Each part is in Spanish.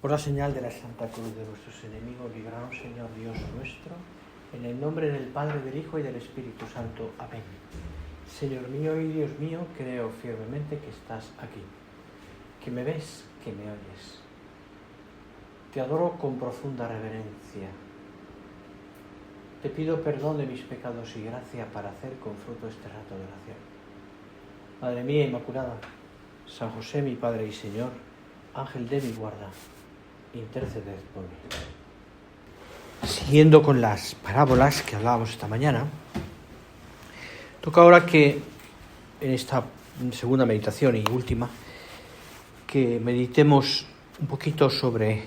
Por la señal de la Santa Cruz de nuestros enemigos, líbranos, Señor Dios nuestro, en el nombre del Padre, del Hijo y del Espíritu Santo. Amén. Señor mío y Dios mío, creo firmemente que estás aquí, que me ves, que me oyes. Te adoro con profunda reverencia. Te pido perdón de mis pecados y gracia para hacer con fruto este rato de oración. Madre mía Inmaculada, San José, mi Padre y Señor, Ángel de mi guarda, interceded por mí. Siguiendo con las parábolas que hablábamos esta mañana, toca ahora que en esta segunda meditación y última, que meditemos un poquito sobre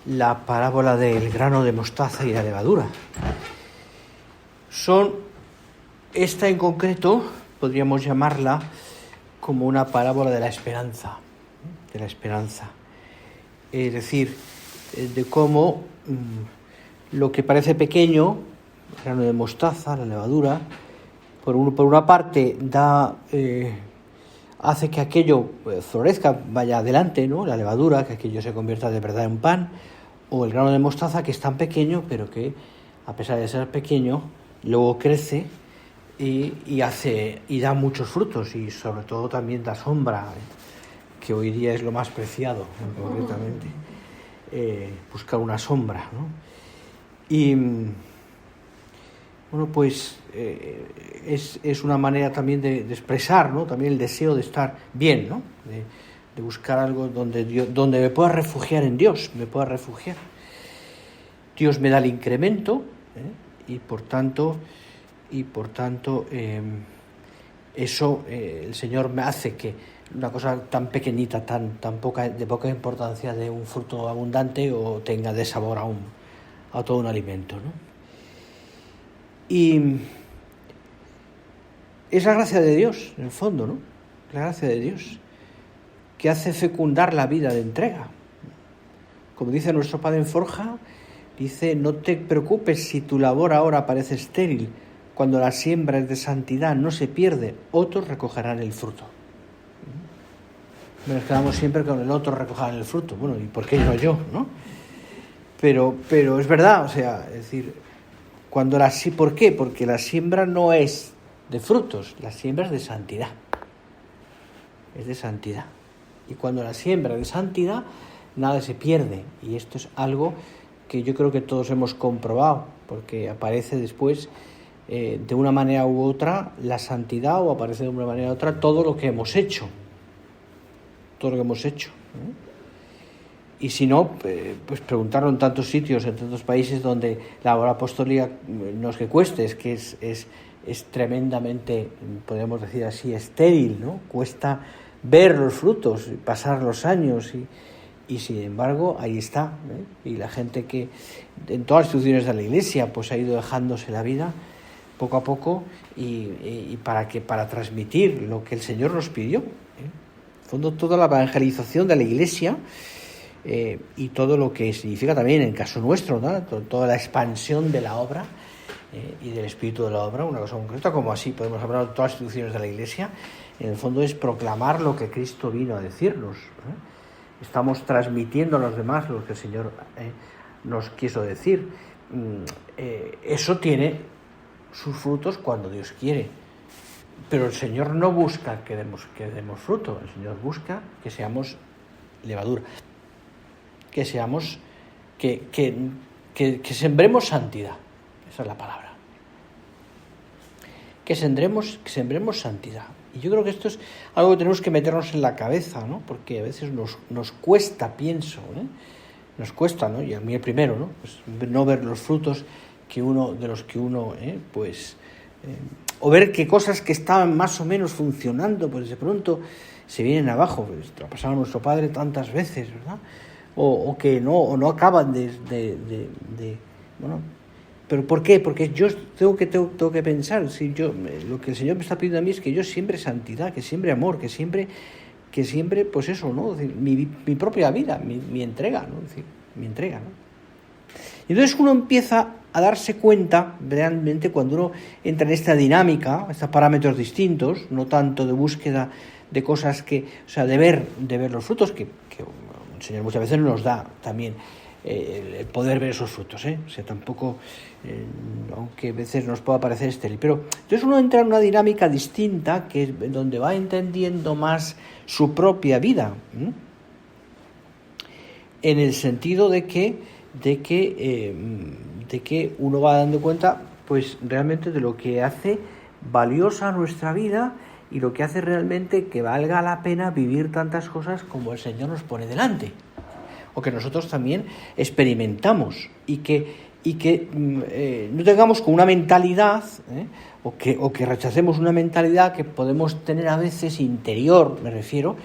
la parábola del grano de mostaza y la levadura. Esta en concreto podríamos llamarla como una parábola de la esperanza, es decir, de cómo lo que parece pequeño, el grano de mostaza, la levadura, por una parte hace que aquello florezca, vaya adelante, ¿no? La levadura, que aquello se convierta de verdad en pan, o el grano de mostaza, que es tan pequeño, pero que a pesar de ser pequeño, luego crece y da muchos frutos, y sobre todo también da sombra, que hoy día es lo más preciado, ¿no? Concretamente, buscar una sombra, ¿no? Y bueno, pues es una manera también de expresar, ¿no? También el deseo de estar bien, ¿no? De buscar algo donde me pueda refugiar en Dios, Dios me da el incremento, y por tanto eso el Señor me hace que una cosa tan pequeñita, de poca importancia, dé un fruto abundante o tenga de sabor a todo un alimento, ¿no? Y es la gracia de Dios, en el fondo, ¿no? La gracia de Dios que hace fecundar la vida de entrega. Como dice nuestro Padre en Forja, dice: no te preocupes si tu labor ahora parece estéril. Cuando la siembra es de santidad, no se pierde, otros recogerán el fruto. Nos quedamos siempre con el otro recogerán el fruto. Bueno, ¿y por qué no yo, no? Pero es verdad, o sea, es decir, ¿por qué? Porque la siembra no es de frutos, la siembra es de santidad. Es de santidad. Y cuando la siembra es de santidad, nada se pierde. Y esto es algo que yo creo que todos hemos comprobado, porque aparece después de una manera u otra la santidad, o aparece de una manera u otra todo lo que hemos hecho. Y si no, pues preguntarlo en tantos sitios, en tantos países donde la obra apostólica no es que cueste, es que es tremendamente, podemos decir así, estéril, ¿no? Cuesta ver los frutos, pasar los años y sin embargo ahí está, ¿eh? Y la gente que en todas las instituciones de la Iglesia pues ha ido dejándose la vida poco a poco y para transmitir lo que el Señor nos pidió, ¿eh? En el fondo, toda la evangelización de la Iglesia y todo lo que significa también en el caso nuestro, ¿no? Toda la expansión de la obra y del espíritu de la obra, una cosa concreta, como así podemos hablar de todas las instituciones de la Iglesia, en el fondo es proclamar lo que Cristo vino a decirnos, ¿eh? Estamos transmitiendo a los demás lo que el Señor nos quiso decir. Eso tiene sus frutos cuando Dios quiere, pero el Señor no busca que demos fruto, el Señor busca que seamos levadura, que sembremos santidad. Esa es la palabra. Que sembremos santidad. Y yo creo que esto es algo que tenemos que meternos en la cabeza, ¿no? Porque a veces nos cuesta, pienso, nos cuesta, ¿no? Y a mí el primero, ¿no? Pues no ver los frutos de los que uno, o ver que cosas que estaban más o menos funcionando, pues de pronto se vienen abajo. Pues lo ha pasado a nuestro Padre tantas veces, ¿verdad? O que no acaban bueno. ¿Pero por qué? Porque yo tengo que pensar, si lo que el Señor me está pidiendo a mí es que yo siembre santidad, que siembre amor, que siembre pues eso, ¿no? Es decir, mi propia vida, mi entrega, ¿no? Es decir, mi entrega, ¿no? Y entonces uno empieza a darse cuenta realmente cuando uno entra en esta dinámica, estos parámetros distintos, no tanto de búsqueda de cosas de ver los frutos, que el Señor muchas veces nos da también el poder ver esos frutos, o sea, tampoco, aunque a veces nos pueda parecer estéril, pero entonces uno entra en una dinámica distinta, que es donde va entendiendo más su propia vida, en el sentido de que uno va dando cuenta, pues realmente de lo que hace valiosa nuestra vida y lo que hace realmente que valga la pena vivir tantas cosas como el Señor nos pone delante, o que nosotros también experimentamos, y que no tengamos con una mentalidad, o que rechacemos una mentalidad que podemos tener a veces interior, me refiero.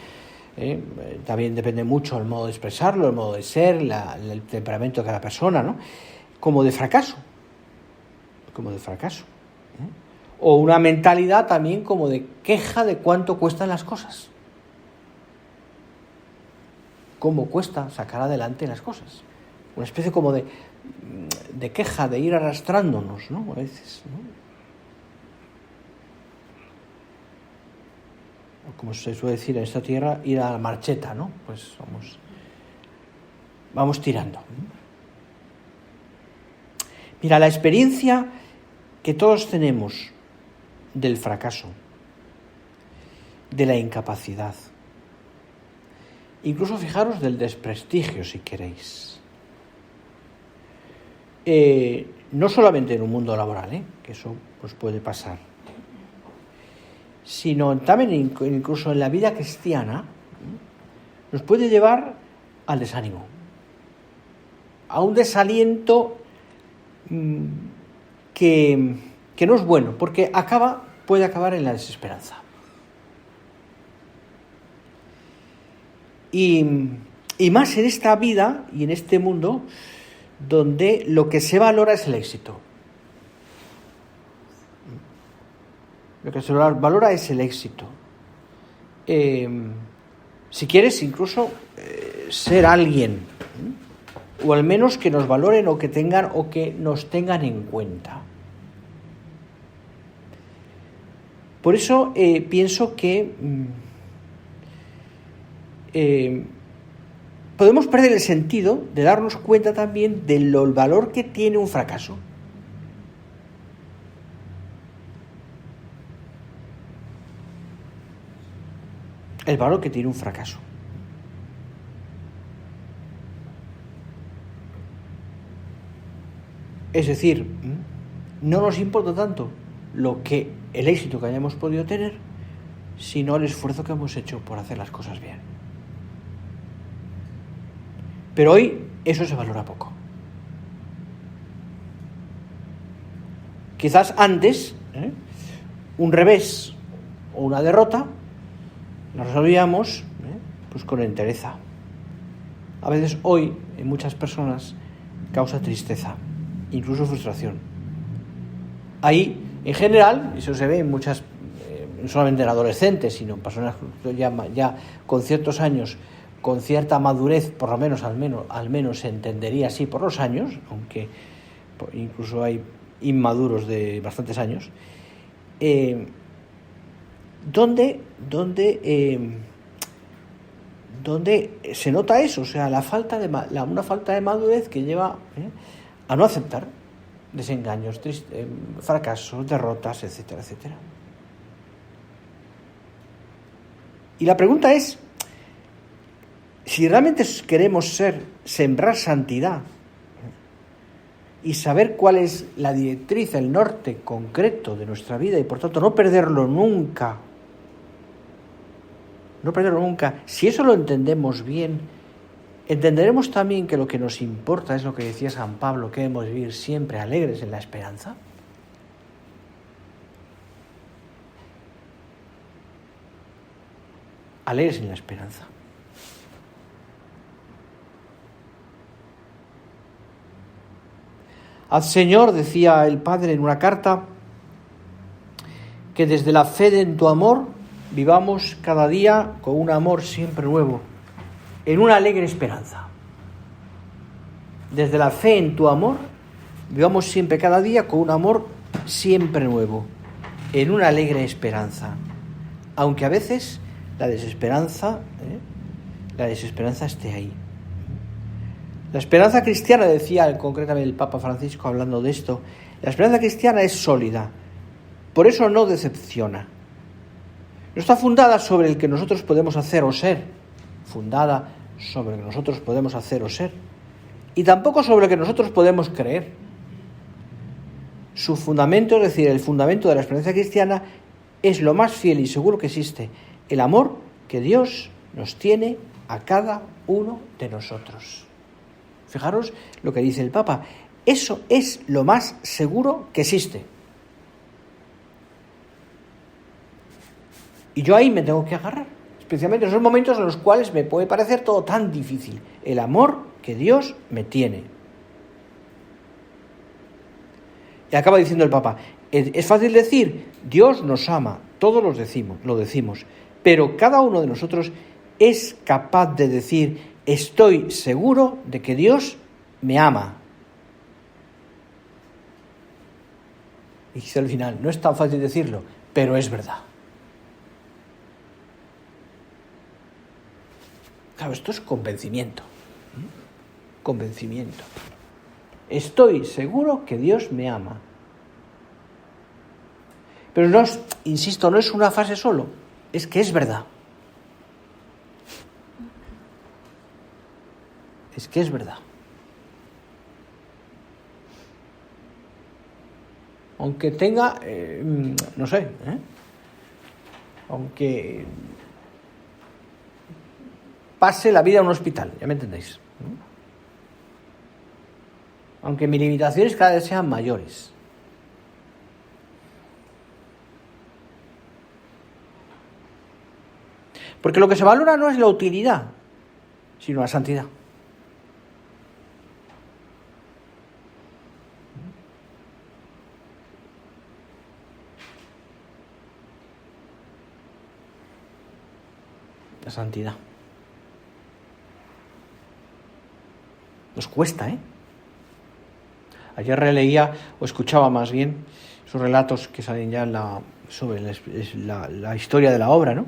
También depende mucho el modo de expresarlo, el modo de ser, el temperamento de cada persona, ¿no? Como de fracaso, o una mentalidad también como de queja de cuánto cuestan las cosas, cómo cuesta sacar adelante las cosas, una especie como de queja, de ir arrastrándonos, ¿no? A veces, ¿no? Como se suele decir en esta tierra, ir a la marcheta, ¿no? Pues vamos tirando. Mira, la experiencia que todos tenemos del fracaso, de la incapacidad, incluso fijaros del desprestigio, si queréis. No solamente en un mundo laboral, que eso pues puede pasar, sino también incluso en la vida cristiana, nos puede llevar al desánimo, a un desaliento que no es bueno, porque puede acabar en la desesperanza. Y más en esta vida y en este mundo donde lo que se valora es el éxito. Lo que se valora es el éxito. Si quieres, incluso ser alguien, o al menos que nos valoren o que nos tengan en cuenta. Por eso pienso que podemos perder el sentido de darnos cuenta también del valor que tiene un fracaso. El valor que tiene un fracaso. Es decir, no nos importa tanto el éxito que hayamos podido tener, sino el esfuerzo que hemos hecho por hacer las cosas bien. Pero hoy eso se valora poco. Quizás antes, un revés o una derrota la resolvíamos pues con entereza. A veces hoy en muchas personas causa tristeza, incluso frustración. Ahí, en general, eso se ve en muchas, no solamente en adolescentes, sino en personas ya con ciertos años, con cierta madurez, por lo menos al menos se entendería así por los años, aunque incluso hay inmaduros de bastantes años, donde se nota eso, o sea, una falta de madurez que lleva a no aceptar desengaños, fracasos, derrotas, etcétera, etcétera. Y la pregunta es, si realmente queremos sembrar santidad y saber cuál es la directriz, el norte concreto de nuestra vida y por tanto no perderlo nunca, si eso lo entendemos bien, entenderemos también que lo que nos importa es lo que decía San Pablo, que debemos vivir siempre alegres en la esperanza. Alegres en la esperanza. Haz, Señor, decía el Padre en una carta, que desde la fe en tu amor vivamos cada día con un amor siempre nuevo, en una alegre esperanza. Desde la fe en tu amor vivamos siempre cada día con un amor siempre nuevo, en una alegre esperanza, aunque a veces la desesperanza esté ahí. La esperanza cristiana, decía concretamente el Papa Francisco hablando de esto, la esperanza cristiana es sólida, por eso no decepciona. No está fundada sobre el que nosotros podemos hacer o ser, fundada sobre lo que nosotros podemos hacer o ser, y tampoco sobre lo que nosotros podemos creer. Su fundamento, es decir, el fundamento de la esperanza cristiana, es lo más fiel y seguro que existe, el amor que Dios nos tiene a cada uno de nosotros. Fijaros lo que dice el Papa, eso es lo más seguro que existe. Y yo ahí me tengo que agarrar, especialmente en esos momentos en los cuales me puede parecer todo tan difícil. El amor que Dios me tiene. Y acaba diciendo el Papa, es fácil decir, Dios nos ama, todos lo decimos, pero cada uno de nosotros es capaz de decir, estoy seguro de que Dios me ama. Y dice al final, no es tan fácil decirlo, pero es verdad. Claro, esto es convencimiento. Convencimiento. Estoy seguro que Dios me ama. Pero no es, insisto, no es una frase solo, es que es verdad. Es que es verdad. Aunque tenga, no sé, aunque pase la vida en un hospital, ya me entendéis. Aunque mis limitaciones cada vez sean mayores. Porque lo que se valora no es la utilidad, sino la santidad. La santidad. Nos cuesta, ¿eh? Ayer releía, o escuchaba más bien, esos relatos que salen ya sobre la historia de la obra, ¿no?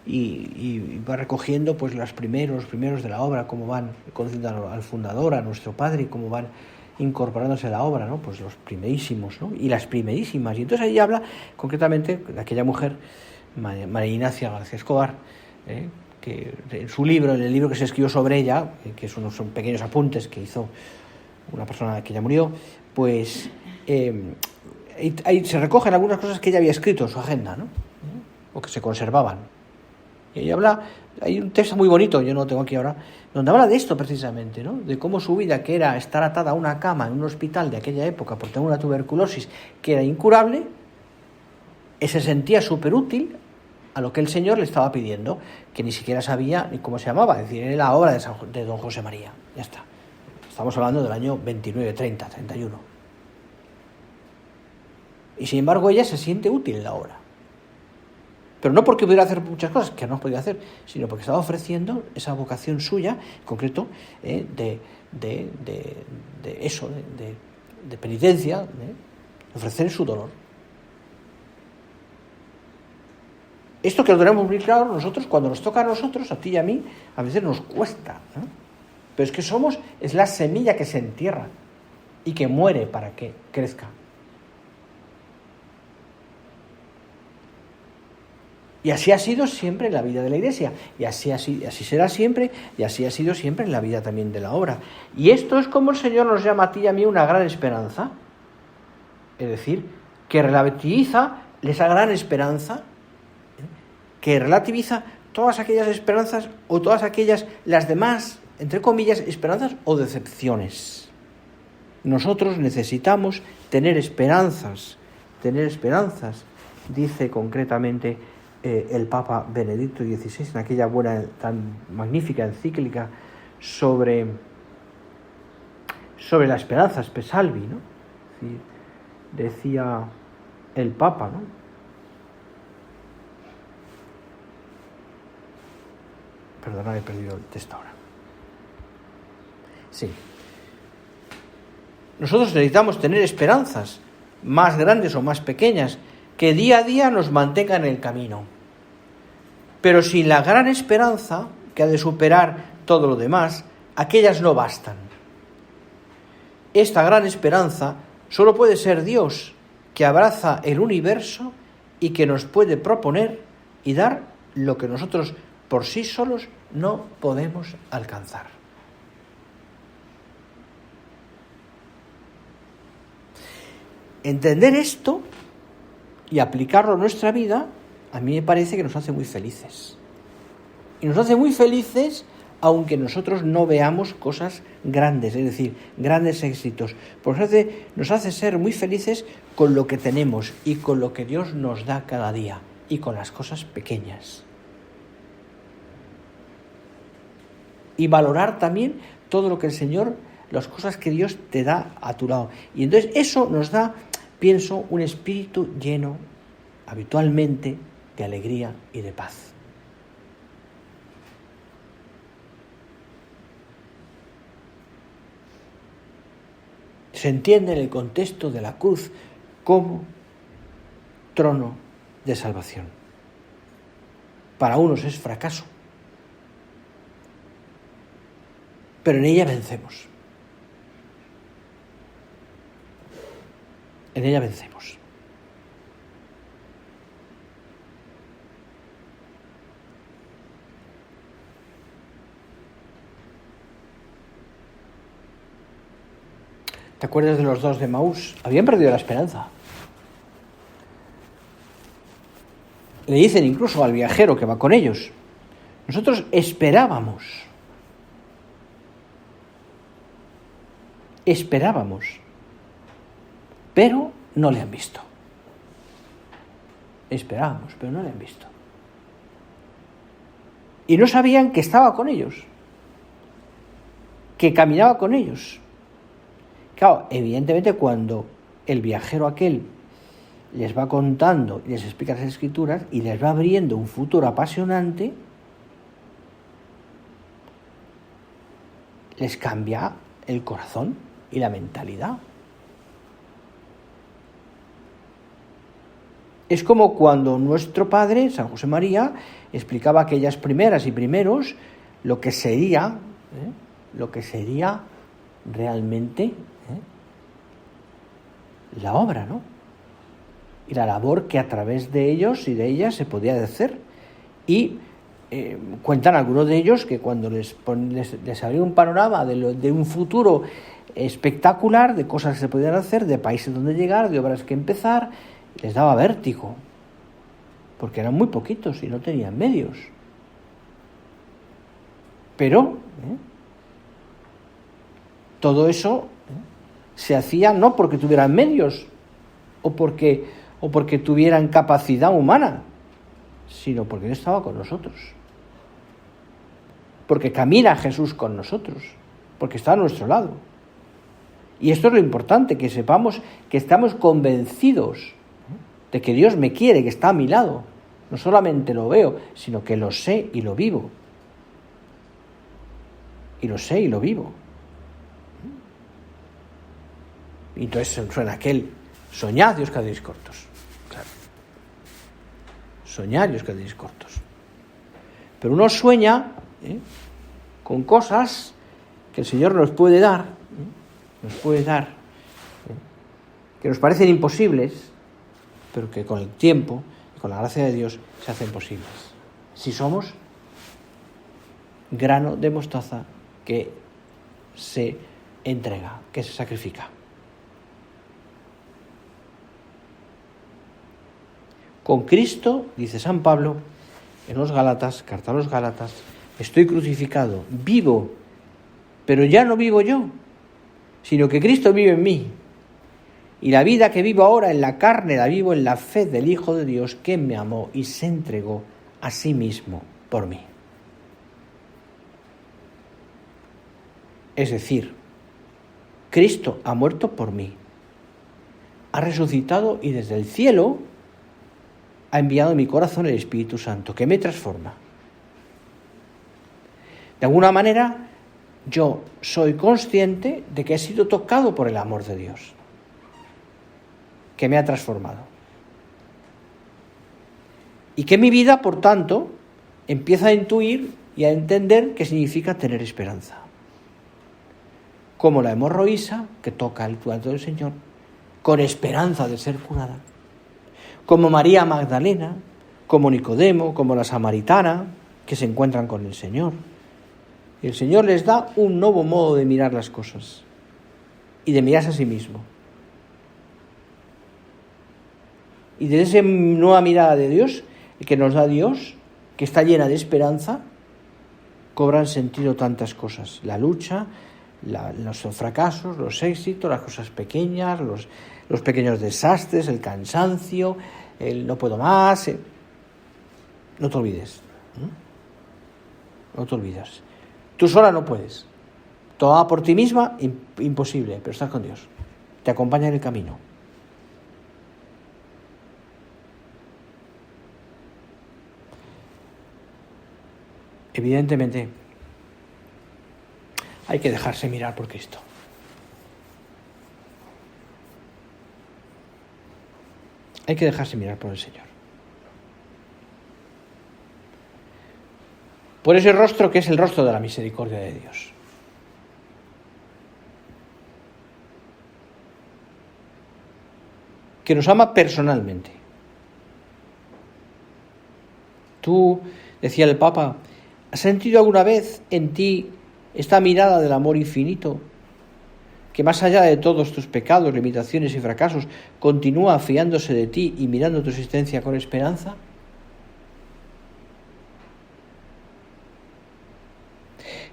Y va recogiendo pues los primeros de la obra, cómo van conociendo al fundador, a nuestro padre, y cómo van incorporándose a la obra, ¿no? Pues los primerísimos, ¿no? Y las primerísimas. Y entonces ahí habla concretamente de aquella mujer, María Ignacia García Escobar, que en su libro, en el libro que se escribió sobre ella, que son pequeños apuntes que hizo una persona que ya murió, pues ahí se recogen algunas cosas que ella había escrito en su agenda, ¿no? O que se conservaban. Y ella habla, hay un texto muy bonito, yo no lo tengo aquí ahora, donde habla de esto precisamente, ¿no? De cómo su vida, que era estar atada a una cama en un hospital de aquella época por tener una tuberculosis que era incurable, se sentía súper útil a lo que el Señor le estaba pidiendo, que ni siquiera sabía ni cómo se llamaba, es decir, era la obra de don José María, ya está. Estamos hablando del año 29, 30, 31. Y sin embargo ella se siente útil en la obra. Pero no porque pudiera hacer muchas cosas que no podía hacer, sino porque estaba ofreciendo esa vocación suya, en concreto, de penitencia, de ofrecer su dolor. Esto que lo tenemos muy claro nosotros, cuando nos toca a nosotros, a ti y a mí, a veces nos cuesta, ¿no? Pero es que es la semilla que se entierra y que muere para que crezca. Y así ha sido siempre en la vida de la Iglesia, y así será siempre, y así ha sido siempre en la vida también de la obra. Y esto es como el Señor nos llama a ti y a mí una gran esperanza, es decir, que relativiza esa gran esperanza, que relativiza todas aquellas esperanzas o todas aquellas, las demás, entre comillas, esperanzas o decepciones. Nosotros necesitamos tener esperanzas, dice concretamente el Papa Benedicto XVI en aquella buena, tan magnífica encíclica sobre la esperanza, Spesalvi, ¿no? Sí, decía el Papa, ¿no? Perdona, he perdido el texto ahora. Sí. Nosotros necesitamos tener esperanzas, más grandes o más pequeñas, que día a día nos mantengan en el camino. Pero sin la gran esperanza, que ha de superar todo lo demás, aquellas no bastan. esta gran esperanza solo puede ser Dios, que abraza el universo y que nos puede proponer y dar lo que nosotros por sí solos no podemos alcanzar. Entender esto y aplicarlo a nuestra vida, a mí me parece que nos hace muy felices. Y nos hace muy felices aunque nosotros no veamos cosas grandes, es decir, grandes éxitos. Porque nos hace ser muy felices con lo que tenemos y con lo que Dios nos da cada día y con las cosas pequeñas. Y valorar también todo lo que el Señor, las cosas que Dios te da a tu lado. Y entonces eso nos da, pienso, un espíritu lleno habitualmente de alegría y de paz. Se entiende en el contexto de la cruz como trono de salvación. Para unos es fracaso, pero en ella vencemos. En ella vencemos. ¿Te acuerdas de los dos de Emaús? Habían perdido la esperanza. Le dicen incluso al viajero que va con ellos: nosotros esperábamos, pero no le han visto. Esperábamos, pero no le han visto. Y no sabían que estaba con ellos, que caminaba con ellos. Claro, evidentemente cuando el viajero aquel les va contando y les explica las Escrituras y les va abriendo un futuro apasionante, les cambia el corazón y la mentalidad. Es como cuando nuestro padre, San José María, explicaba a aquellas primeras y primeros lo que sería realmente la obra, ¿no? Y la labor que a través de ellos y de ellas se podía hacer. Y cuentan algunos de ellos que cuando les abría un panorama de un futuro espectacular, de cosas que se podían hacer, de países donde llegar, de obras que empezar, les daba vértigo, porque eran muy poquitos y no tenían medios. Pero todo eso se hacía no porque tuvieran medios o porque tuvieran capacidad humana, sino porque Él estaba con nosotros. Porque camina Jesús con nosotros, porque está a nuestro lado. Y esto es lo importante, que sepamos que estamos convencidos de que Dios me quiere, que está a mi lado. No solamente lo veo, sino que lo sé y lo vivo. Y lo sé y lo vivo. Y entonces suena aquel: soñad y os quedaréis cortos. Claro. Soñad y os quedaréis cortos. Pero uno sueña con cosas que el Señor nos puede dar, que nos parecen imposibles, pero que con el tiempo y con la gracia de Dios se hacen posibles. Si somos grano de mostaza que se entrega, que se sacrifica. Con Cristo, dice San Pablo en los Gálatas, carta a los Gálatas, estoy crucificado, vivo, pero ya no vivo yo, sino que Cristo vive en mí. Y la vida que vivo ahora en la carne la vivo en la fe del Hijo de Dios, que me amó y se entregó a sí mismo por mí. Es decir, Cristo ha muerto por mí, ha resucitado y desde el cielo ha enviado en mi corazón el Espíritu Santo, que me transforma. De alguna manera, yo soy consciente de que he sido tocado por el amor de Dios, que me ha transformado. Y que mi vida, por tanto, empieza a intuir y a entender qué significa tener esperanza. como la hemorroísa, que toca el manto del Señor, con esperanza de ser curada, como María Magdalena, como Nicodemo, como la samaritana, que se encuentran con el Señor. Y el Señor les da un nuevo modo de mirar las cosas y de mirarse a sí mismo. Y de esa nueva mirada de Dios, que nos da Dios, que está llena de esperanza, cobran sentido tantas cosas. La lucha, los fracasos, los éxitos, las cosas pequeñas, los pequeños desastres, el cansancio, el no puedo más. No te olvides. No te olvides. Tú sola no puedes. Toda por ti misma, imposible, pero estás con Dios. Te acompaña en el camino. Evidentemente, hay que dejarse mirar por Cristo. Hay que dejarse mirar por el Señor. Por ese rostro que es el rostro de la misericordia de Dios. Que nos ama personalmente. Tú, decía el Papa, ¿has sentido alguna vez en ti esta mirada del amor infinito, que más allá de todos tus pecados, limitaciones y fracasos, continúa fiándose de ti y mirando tu existencia con esperanza?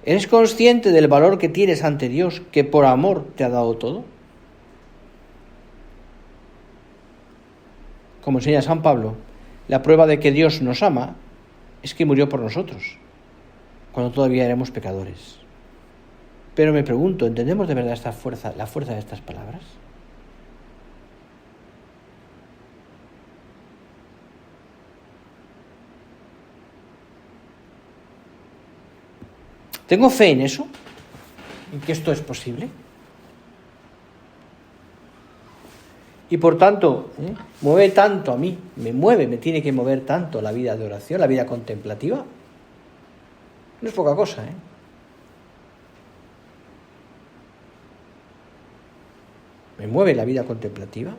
¿Eres consciente del valor que tienes ante Dios, que por amor te ha dado todo? Como enseña San Pablo, la prueba de que Dios nos ama es que murió por nosotros, cuando todavía éramos pecadores. Pero me pregunto, ¿entendemos de verdad la fuerza de estas palabras? ¿Tengo fe en eso? ¿En que esto es posible? Y por tanto, mueve tanto a mí, me tiene que mover tanto la vida de oración, la vida contemplativa. No es poca cosa, Me mueve la vida contemplativa.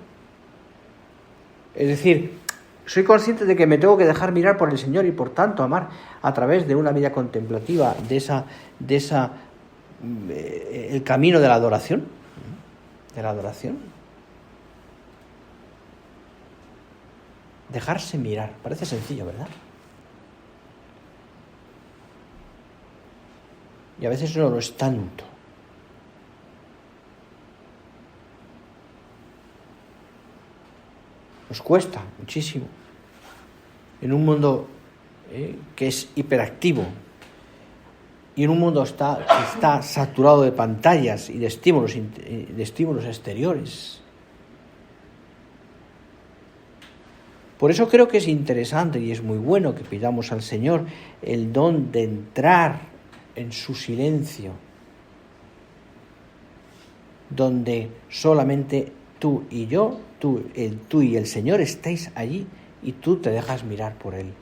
Es decir, soy consciente de que me tengo que dejar mirar por el Señor y por tanto amar a través de una vida contemplativa, el camino de la adoración. Dejarse mirar, parece sencillo, ¿verdad? Y a veces no lo es tanto. Nos cuesta muchísimo. En un mundo que es hiperactivo y en un mundo que está saturado de pantallas y de estímulos exteriores. Por eso creo que es interesante y es muy bueno que pidamos al Señor el don de entrar en su silencio, donde solamente tú y yo, tú y el Señor estáis allí y tú te dejas mirar por Él.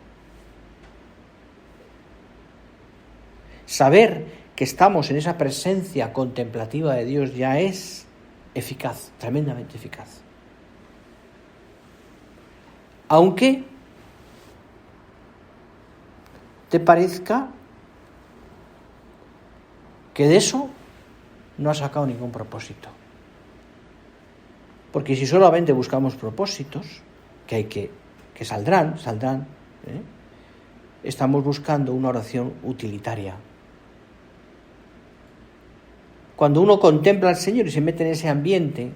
Saber que estamos en esa presencia contemplativa de Dios ya es eficaz, tremendamente eficaz. Aunque te parezca que de eso no has sacado ningún propósito. Porque si solamente buscamos propósitos, que saldrán, estamos buscando una oración utilitaria. Cuando uno contempla al Señor y se mete en ese ambiente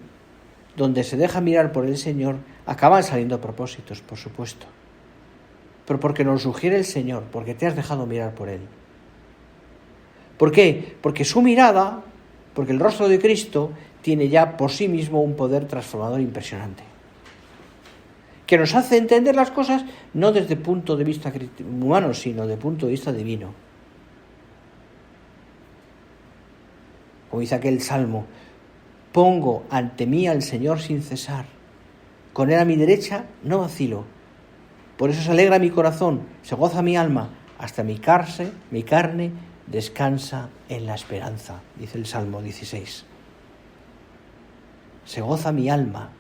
donde se deja mirar por el Señor, acaban saliendo propósitos, por supuesto. Pero porque nos sugiere el Señor, porque te has dejado mirar por Él. ¿Por qué? Porque su mirada, porque el rostro de Cristo tiene ya por sí mismo un poder transformador impresionante, que nos hace entender las cosas no desde el punto de vista humano, sino desde el punto de vista divino. Como dice aquel salmo, pongo ante mí al Señor sin cesar, con Él a mi derecha no vacilo. Por eso se alegra mi corazón, se goza mi alma, hasta mi carne descansa en la esperanza, dice el Salmo 16. Se goza mi alma.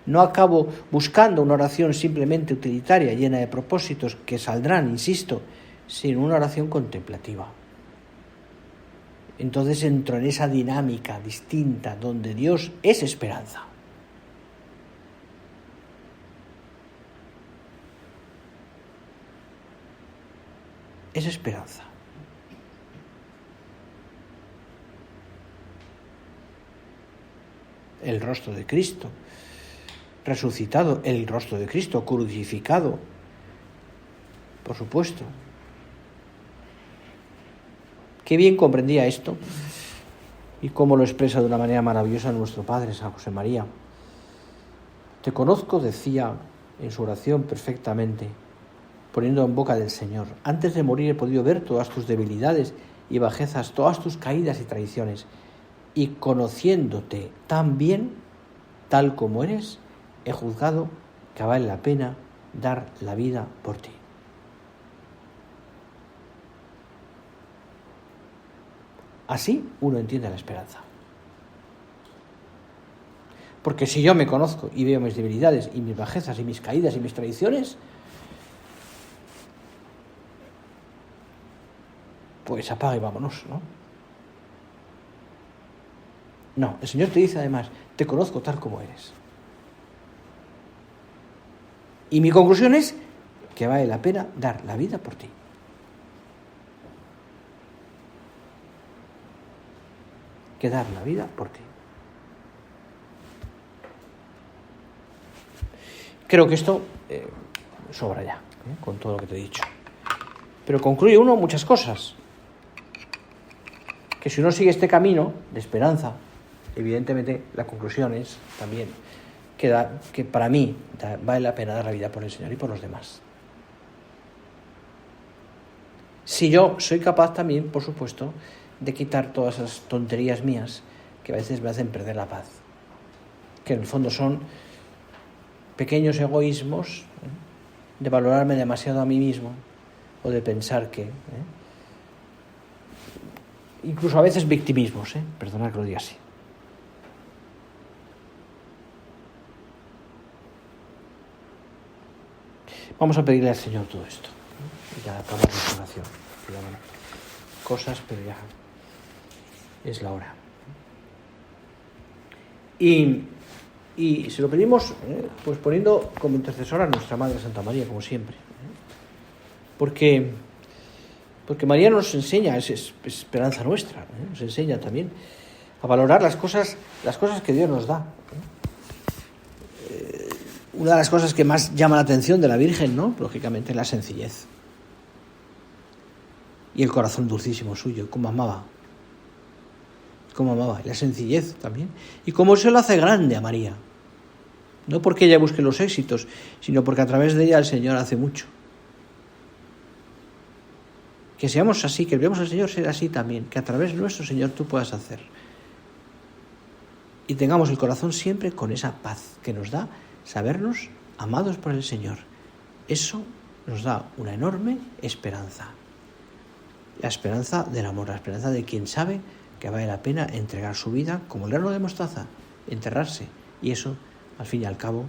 No acabo buscando una oración simplemente utilitaria, llena de propósitos que saldrán, insisto, sino una oración contemplativa. Entonces entro en esa dinámica distinta donde Dios es esperanza. Es esperanza. El rostro de Cristo resucitado, el rostro de Cristo crucificado, por supuesto. Qué bien comprendía esto y cómo lo expresa de una manera maravillosa nuestro Padre, San José María. Te conozco, decía en su oración perfectamente, poniendo en boca del Señor. Antes de morir he podido ver todas tus debilidades y bajezas, todas tus caídas y traiciones. Y conociéndote tan bien, tal como eres, he juzgado que vale la pena dar la vida por ti. Así uno entiende la esperanza. Porque si yo me conozco y veo mis debilidades y mis bajezas y mis caídas y mis traiciones, pues apaga y vámonos, ¿no? No, el Señor te dice además, te conozco tal como eres. Y mi conclusión es que vale la pena dar la vida por ti. Que dar la vida por ti. Creo que esto sobra ya, con todo lo que te he dicho. Pero concluye uno muchas cosas. Que si uno sigue este camino de esperanza, evidentemente la conclusión es también que para mí vale la pena dar la vida por el Señor y por los demás. Si yo soy capaz también, por supuesto, de quitar todas esas tonterías mías que a veces me hacen perder la paz, que en el fondo son pequeños egoísmos, de valorarme demasiado a mí mismo o de pensar que... incluso a veces victimismos, perdonad que lo diga así. Vamos a pedirle al Señor todo esto. Ya acabamos la oración. Cosas, pero ya es la hora. Y se lo pedimos pues poniendo como intercesora a nuestra Madre Santa María, como siempre. Porque María nos enseña, es esperanza nuestra, nos enseña también a valorar las cosas que Dios nos da. Una de las cosas que más llama la atención de la Virgen, ¿no? Lógicamente, la sencillez. Y el corazón dulcísimo suyo, cómo amaba, y la sencillez también. Y cómo eso lo hace grande a María. No porque ella busque los éxitos, sino porque a través de ella el Señor hace mucho. Que seamos así, que veamos al Señor ser así también, que a través nuestro, Señor, tú puedas hacer. Y tengamos el corazón siempre con esa paz que nos da sabernos amados por el Señor. Eso nos da una enorme esperanza. La esperanza del amor, la esperanza de quien sabe que vale la pena entregar su vida como el grano de mostaza, enterrarse. Y eso, al fin y al cabo,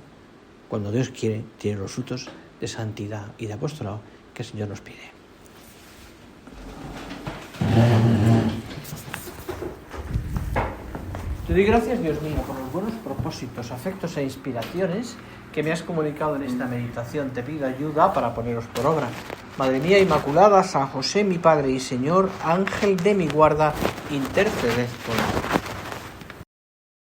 cuando Dios quiere, tiene los frutos de santidad y de apostolado que el Señor nos pide. Te doy gracias, Dios mío, por los buenos propósitos, afectos e inspiraciones que me has comunicado en esta meditación. Te pido ayuda para ponerlos por obra. Madre mía Inmaculada, San José, mi Padre y Señor, Ángel de mi guarda, interceded por mí.